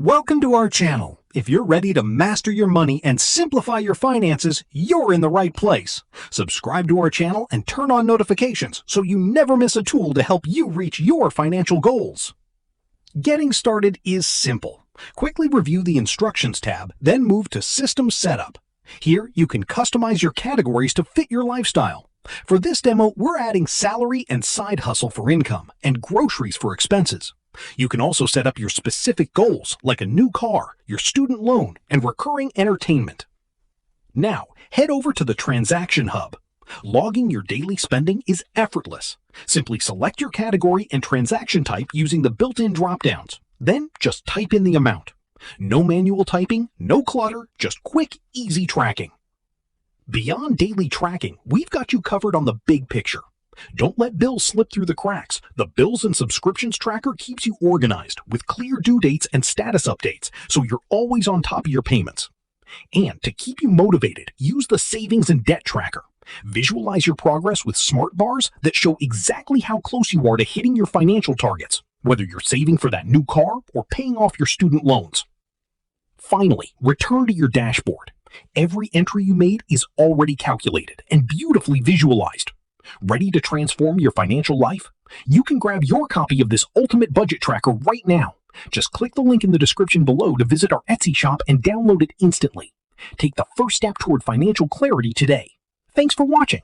Welcome to our channel. If you're ready to master your money and simplify your finances, you're in the right place. Subscribe to our channel and turn on notifications so you never miss a tool to help you reach your financial goals. Getting started is simple. Quickly review the Instructions tab, then move to System Setup. Here, you can customize your categories to fit your lifestyle. For this demo, we're adding salary and side hustle for income and groceries for expenses. You can also set up your specific goals like a new car, your student loan, and recurring entertainment. Now, head over to the Transaction Hub. Logging your daily spending is effortless. Simply select your category and transaction type using the built-in drop-downs. Then just type in the amount. No manual typing, no clutter, just quick, easy tracking. Beyond daily tracking, we've got you covered on the big picture. Don't let bills slip through the cracks. The Bills and Subscriptions Tracker keeps you organized with clear due dates and status updates, so you're always on top of your payments. And to keep you motivated, use the Savings and Debt Tracker. Visualize your progress with smart bars that show exactly how close you are to hitting your financial targets, whether you're saving for that new car or paying off your student loans. Finally, return to your dashboard. Every entry you made is already calculated and beautifully visualized. Ready to transform your financial life? You can grab your copy of this ultimate budget tracker right now. Just click the link in the description below to visit our Etsy shop and download it instantly. Take the first step toward financial clarity today. Thanks for watching.